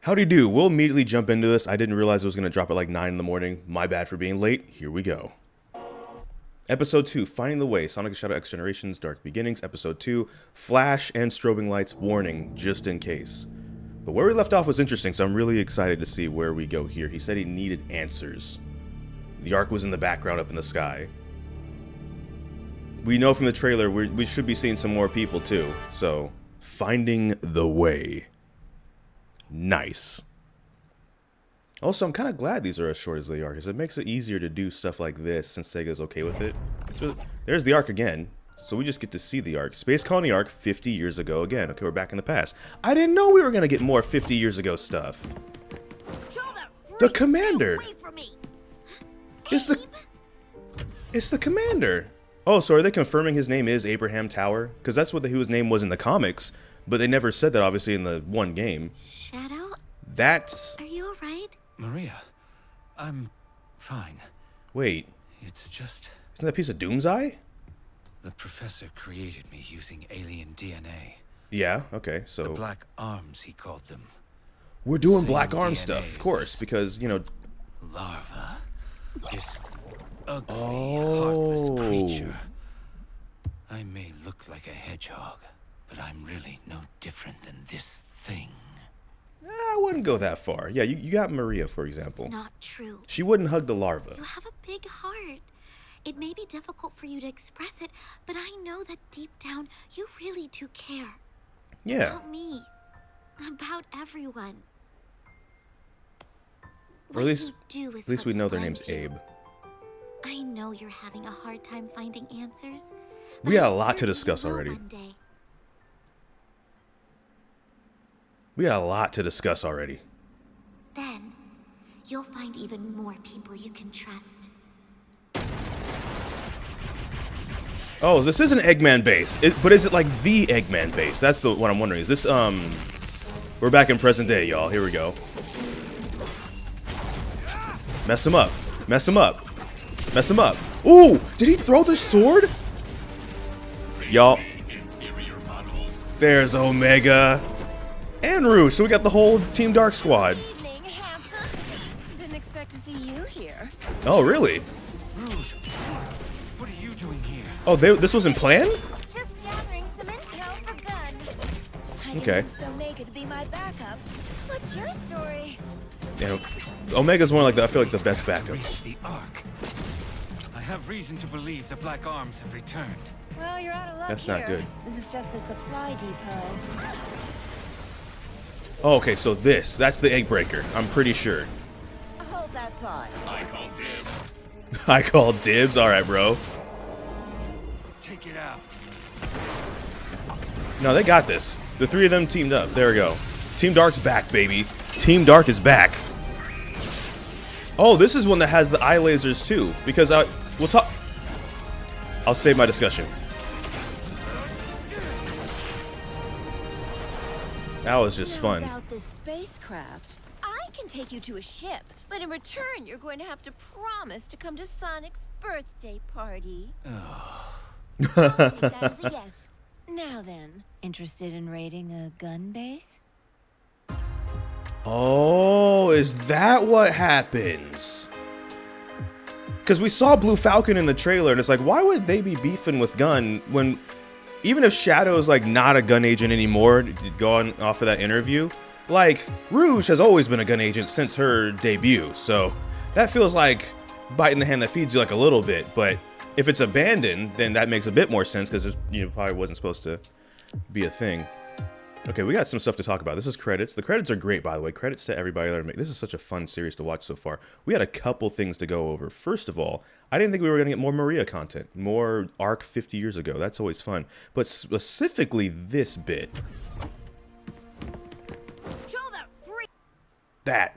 Howdy do. We'll immediately jump into this. I didn't realize it was going to drop at like 9 in the morning. My bad for being late. Here we go. Episode 2, Finding the Way, Sonic Shadow X Generations, Dark Beginnings. Episode 2, Flash and Strobing Lights, Warning, just in case. But where we left off was interesting, so I'm really excited to see where we go here. He said he needed answers. The Ark was in the background up in the sky. We know from the trailer we should be seeing some more people too, so Finding the Way. Nice. Also, I'm kind of glad these are as short as they are, because it makes it easier to do stuff like this since Sega's okay with it. So, there's the Ark again, so we just get to see the Ark. Space Colony Ark 50 years ago again. Okay, we're back in the past. I didn't know we were going to get more 50 years ago stuff. The Commander! It's the Commander! Oh, so are they confirming his name is Abraham Tower? Because that's what his name was in the comics, but they never said that obviously in the one game. Shadow? That's... Are you alright? Maria, I'm fine. Wait. It's just... Isn't that a piece of Doom's Eye? The professor created me using alien DNA. Yeah, okay, so... The Black Arms, he called them. We're doing Same Black Arm DNA stuff, of as course, this because, you know... Larva. This ugly, Oh. heartless creature. I may look like a hedgehog, but I'm really no different than this thing. I wouldn't go that far. Yeah, you got Maria, for example. It's not true. She wouldn't hug the larva. You have a big heart. It may be difficult for you to express it, but I know that deep down you really do care. Yeah. About me. About everyone. Or at least we know their name's name's Abe. I know you're having a hard time finding answers. We got a lot to discuss already. We got a lot to discuss already. Then, you'll find even more people you can trust. Oh, this is an Eggman base. But is it like the Eggman base? That's what I'm wondering. Is this, we're back in present day, y'all. Here we go. Mess him up. Mess him up. Mess him up. Ooh! Did he throw the sword? Y'all. There's Omega. And Rouge, so we got the whole Team Dark squad. Good evening, handsome. Didn't expect to see you here. Oh, really? Rouge, what are you doing here? Oh, this wasn't planned? Just gathering some intel for Gun. I Okay. convinced Omega to be my backup. What's your story? Yeah, Omega's one of like I feel like the best backup. Reach the Ark. I have reason to believe the Black Arms have returned. Well, you're out of luck That's here. not good. This is just a supply depot. Oh, okay, so that's the egg breaker. I'm pretty sure. Hold that thought. I called dibs. All right, bro. Take it out. No, they got this. The three of them teamed up. There we go. Team Dark's back, baby. Team Dark is back. Oh, this is one that has the eye lasers too. Because we'll talk. I'll save my discussion. That was just fun. About this spacecraft, I can take you to a ship, but in return, you're going to have to promise to come to Sonic's birthday party. I'll take that as a yes. Now then, interested in raiding a gun base? Oh, is that what happens? Because we saw Blue Falcon in the trailer, and it's like, why would they be beefing with Gun when, even if Shadow's like not a gun agent anymore, going off of that interview, like Rouge has always been a gun agent since her debut, so that feels like biting the hand that feeds you like a little bit. But if it's abandoned, then that makes a bit more sense because it probably wasn't supposed to be a thing. Okay, we got some stuff to talk about. This is credits. The credits are great, by the way. Credits to everybody that are making. This is such a fun series to watch so far. We had a couple things to go over. First of all, I didn't think we were going to get more Maria content. More Arc 50 years ago. That's always fun. But specifically this bit.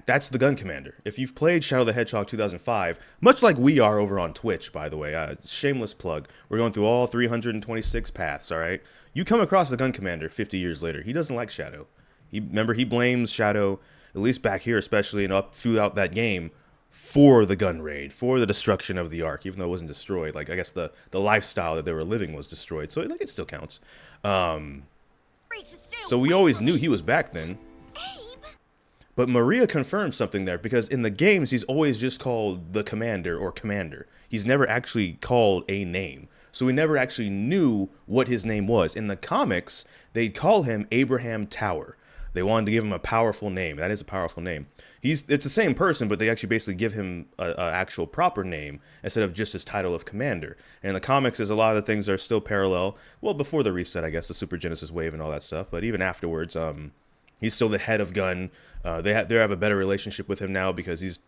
That's the Gun Commander. If you've played Shadow the Hedgehog 2005, much like we are over on Twitch, by the way, shameless plug. We're going through all 326 paths, all right? You come across the Gun Commander 50 years later. He doesn't like Shadow. Remember, he blames Shadow, at least back here especially, and up throughout that game, for the gun raid, for the destruction of the Ark, even though it wasn't destroyed. Like, I guess the lifestyle that they were living was destroyed, so like it still counts. So we always knew he was back then. But Maria confirms something there, because in the games, he's always just called the Commander or Commander. He's never actually called a name. So we never actually knew what his name was. In the comics, they call him Abraham Tower. They wanted to give him a powerful name. That is a powerful name. It's the same person, but they actually basically give him a actual proper name instead of just his title of Commander. And in the comics, there's a lot of the things that are still parallel. Well, before the reset, I guess, the Super Genesis wave and all that stuff. But even afterwards, he's still the head of Gun. They have a better relationship with him now because he's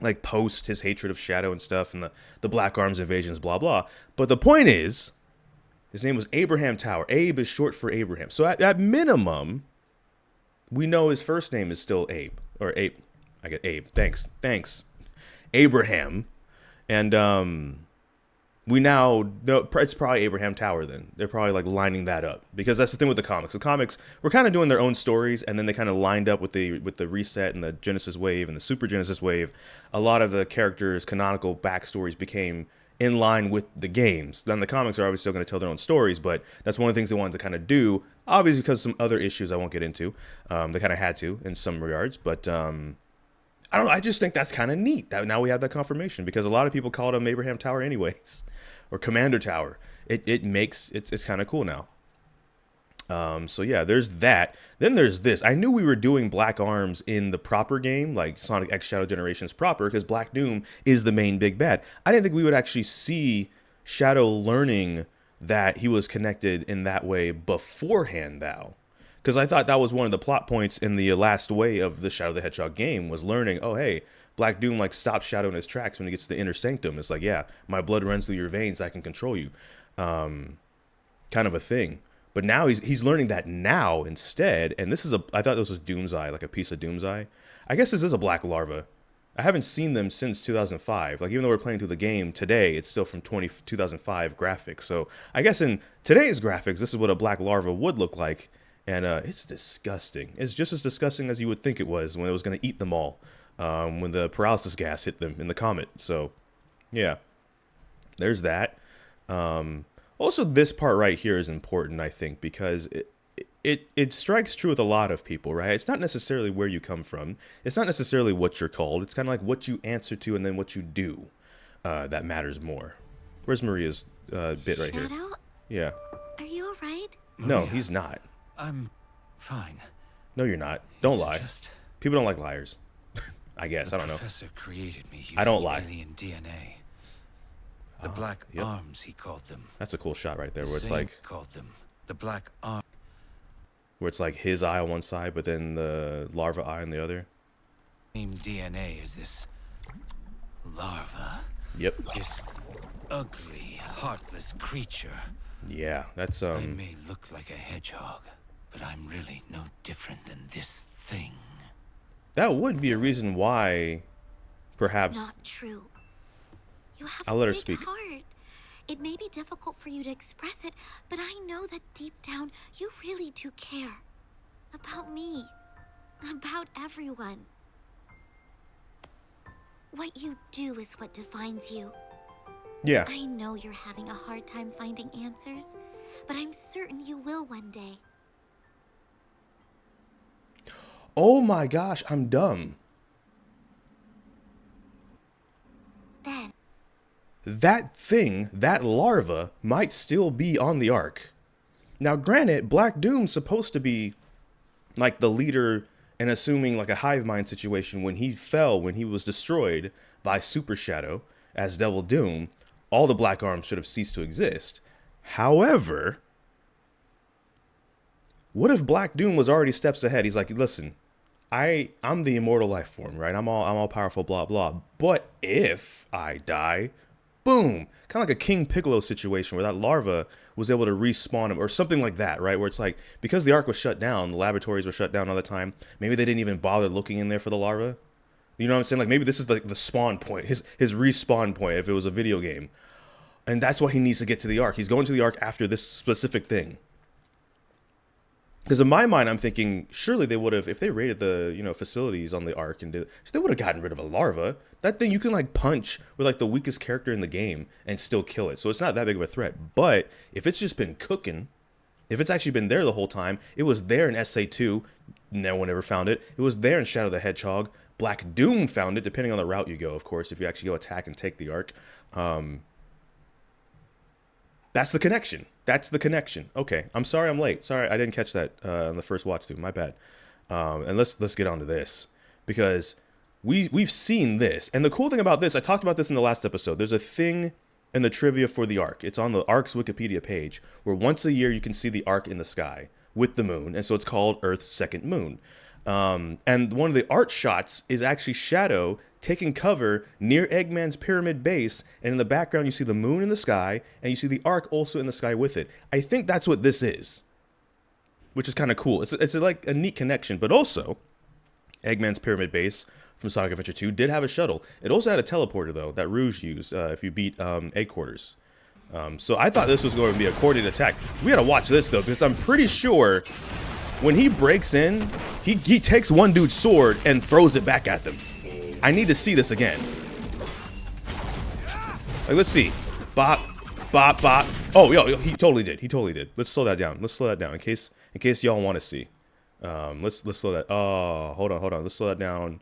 like post his hatred of Shadow and stuff, and the Black Arms invasions, blah blah. But the point is, his name was Abraham Tower. Abe is short for Abraham. So at minimum, we know his first name is still Abe, or Abe. I get Abe. Thanks, Abraham, and we now know it's probably Abraham Tower. Then they're probably like lining that up, because that's the thing with the comics. The comics were kind of doing their own stories, and then they kind of lined up with the reset and the Genesis wave and the Super Genesis wave. A lot of the characters' canonical backstories became in line with the games. Then the comics are obviously still going to tell their own stories, but that's one of the things they wanted to kind of do. Obviously, because of some other issues I won't get into, they kind of had to in some regards. But I don't know. I just think that's kind of neat that now we have that confirmation, because a lot of people called him Abraham Tower anyways. Or Commander Tower. It's kind of cool now. So yeah, there's that. Then there's this. I knew we were doing Black Arms in the proper game, like Sonic X Shadow Generations proper, because Black Doom is the main big bad. I didn't think we would actually see Shadow learning that he was connected in that way beforehand, though. Because I thought that was one of the plot points in the last way of the Shadow the Hedgehog game, was learning, oh hey, Black Doom like stops Shadow in his tracks when he gets to the inner sanctum. It's like, yeah, my blood runs through your veins, I can control you, kind of a thing. But now he's learning that now instead. And this is I thought this was Doom's Eye, like a piece of Doom's Eye. I guess this is a black larva. I haven't seen them since 2005. Like, even though we're playing through the game today, it's still from 2005 graphics. So I guess in today's graphics, this is what a black larva would look like. And it's disgusting. It's just as disgusting as you would think it was when it was going to eat them all. When the paralysis gas hit them in the comet. So, yeah, there's that. Also, this part right here is important, I think, because it strikes true with a lot of people, right? It's not necessarily where you come from. It's not necessarily what you're called. It's kind of like what you answer to and then what you do that matters more. Where's Maria's bit right here? Shadow? Yeah. Are you all right? No, he's not. I'm fine. No, you're not. Don't It's lie. just People don't like liars. I guess. I don't know. The professor created me using I don't lie. alien DNA. The Black yep. Arms, he called them. That's a cool shot right there, The where it's same like called them the Black Arms. where it's like his eye on one side, but then the larva eye on the other. Same DNA as this larva. Yep. This ugly, heartless creature. Yeah, that's I may look like a hedgehog, but I'm really no different than this thing. that would be a reason why perhaps It's not true. You have I'll a let her big speak. heart. It may be difficult for you to express it, but I know that deep down you really do care. About me. About everyone. What you do is what defines you. yeah. I know you're having a hard time finding answers, but I'm certain you will one day. Oh my gosh, I'm dumb. Then, That thing, that larva, might still be on the Ark. Now, granted, Black Doom's supposed to be like the leader, and assuming like a hive mind situation, when he fell, when he was destroyed by Super Shadow as Devil Doom, all the Black Arms should have ceased to exist. However, what if Black Doom was already steps ahead? He's like, listen, I'm the immortal life form, right? I'm all powerful, blah blah. But if I die, boom, kind of like a King Piccolo situation where that larva was able to respawn him or something like that, right? Where it's like, because the Ark was shut down, the laboratories were shut down all the time, maybe they didn't even bother looking in there for the larva. You know what I'm saying? Like, maybe this is like the spawn point, his respawn point if it was a video game. And that's why he needs to get to the Ark. He's going to the Ark after this specific thing. Because in my mind, I'm thinking, surely they would have, if they raided the, facilities on the Ark, and they would have gotten rid of a larva. That thing you can like punch with like the weakest character in the game and still kill it. So it's not that big of a threat. But if it's just been cooking, if it's actually been there the whole time, it was there in SA2, no one ever found it. It was there in Shadow the Hedgehog. Black Doom found it, depending on the route you go, of course, if you actually go attack and take the Ark. That's the connection. That's the connection. Okay, I'm sorry I'm late. Sorry, I didn't catch that on the first watch through. My bad. And let's get on to this, because we've seen this. And the cool thing about this, I talked about this in the last episode. There's a thing in the trivia for the Ark. It's on the Ark's Wikipedia page, where once a year you can see the Ark in the sky with the moon, and so it's called Earth's second moon. And one of the art shots is actually Shadow taking cover near Eggman's pyramid base, and in the background you see the moon in the sky, and you see the Ark also in the sky with it. I think that's what this is, which is kind of cool. It's like a neat connection. But also, Eggman's pyramid base from Sonic Adventure 2 did have a shuttle. It also had a teleporter, though, that Rouge used if you beat Egg Quarters. So I thought this was going to be a coordinated attack. We gotta watch this, though, because I'm pretty sure when he breaks in, he takes one dude's sword and throws it back at them. I need to see this again. Like, let's see. Bop, bop, bop. Oh, yo, he totally did. He totally did. Let's slow that down. Let's slow that down in case y'all want to see. Let's slow that. Oh, hold on. Let's slow that down.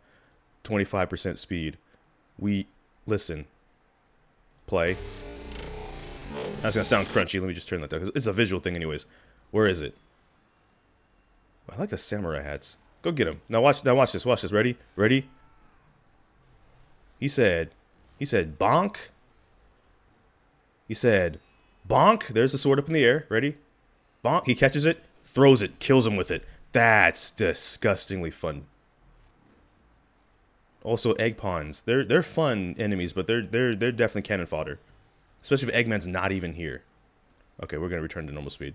25% speed. Listen. Play. That's gonna sound crunchy. Let me just turn that down, 'cause it's a visual thing anyways. Where is it? I like the samurai hats. Go get him. Now watch this. Watch this. Ready? He said bonk. He said bonk. There's the sword up in the air. Ready? Bonk. He catches it, throws it, kills him with it. That's disgustingly fun. Also, egg pawns. They're fun enemies, but they're definitely cannon fodder. Especially if Eggman's not even here. Okay, we're gonna return to normal speed.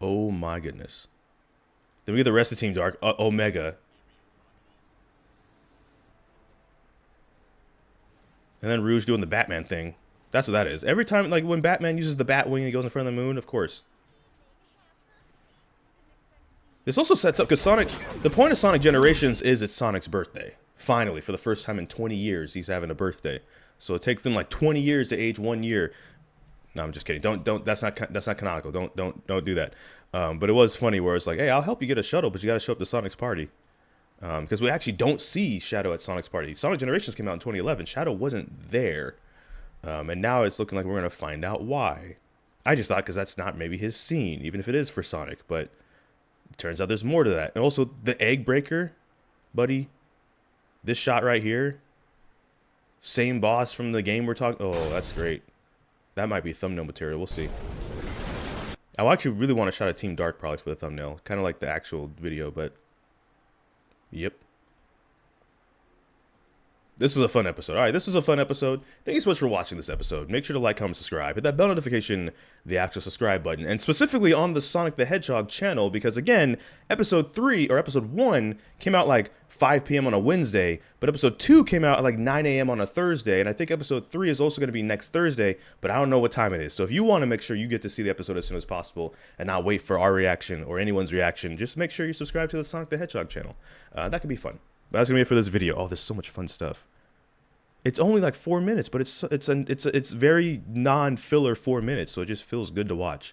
Oh my goodness. Then we get the rest of Team Dark. Omega. And then Rouge doing the Batman thing. That's what that is. Every time, like, when Batman uses the Batwing and he goes in front of the moon, of course. This also sets up, because the point of Sonic Generations is it's Sonic's birthday. Finally, for the first time in 20 years, he's having a birthday. So it takes them like 20 years to age 1 year. No, I'm just kidding. Don't. That's not canonical. Don't do that. But it was funny where it's like, hey, I'll help you get a shuttle, but you got to show up to Sonic's party. Because we actually don't see Shadow at Sonic's party. Sonic Generations came out in 2011. Shadow wasn't there. And now it's looking like we're going to find out why. I just thought because that's not maybe his scene, even if it is for Sonic. But it turns out there's more to that. And also, the Egg Breaker, buddy. This shot right here. Same boss from the game we're talking. Oh, that's great. That might be thumbnail material. We'll see. I actually really want to shot a Team Dark probably for the thumbnail. Kind of like the actual video, but... Yep. This was a fun episode. All right, this was a fun episode. Thank you so much for watching this episode. Make sure to like, comment, subscribe. Hit that bell notification, the actual subscribe button. And specifically on the Sonic the Hedgehog channel, because again, episode 1 came out like 5 p.m. on a Wednesday, but episode 2 came out at like 9 a.m. on a Thursday. And I think episode 3 is also going to be next Thursday, but I don't know what time it is. So if you want to make sure you get to see the episode as soon as possible and not wait for our reaction or anyone's reaction, just make sure you subscribe to the Sonic the Hedgehog channel. That could be fun. But that's going to be it for this video. Oh, there's so much fun stuff. It's only like 4 minutes, but it's very non-filler 4 minutes, so it just feels good to watch.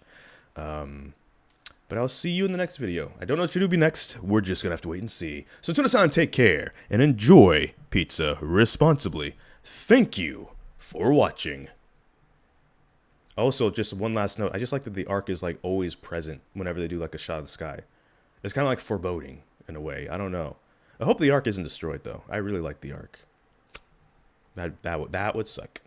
But I'll see you in the next video. I don't know what to do next. We're just gonna have to wait and see. So until next time, take care and enjoy pizza responsibly. Thank you for watching. Also, just one last note. I just like that the Ark is like always present whenever they do like a shot of the sky. It's kind of like foreboding in a way. I don't know. I hope the Ark isn't destroyed though. I really like the Ark. That would suck.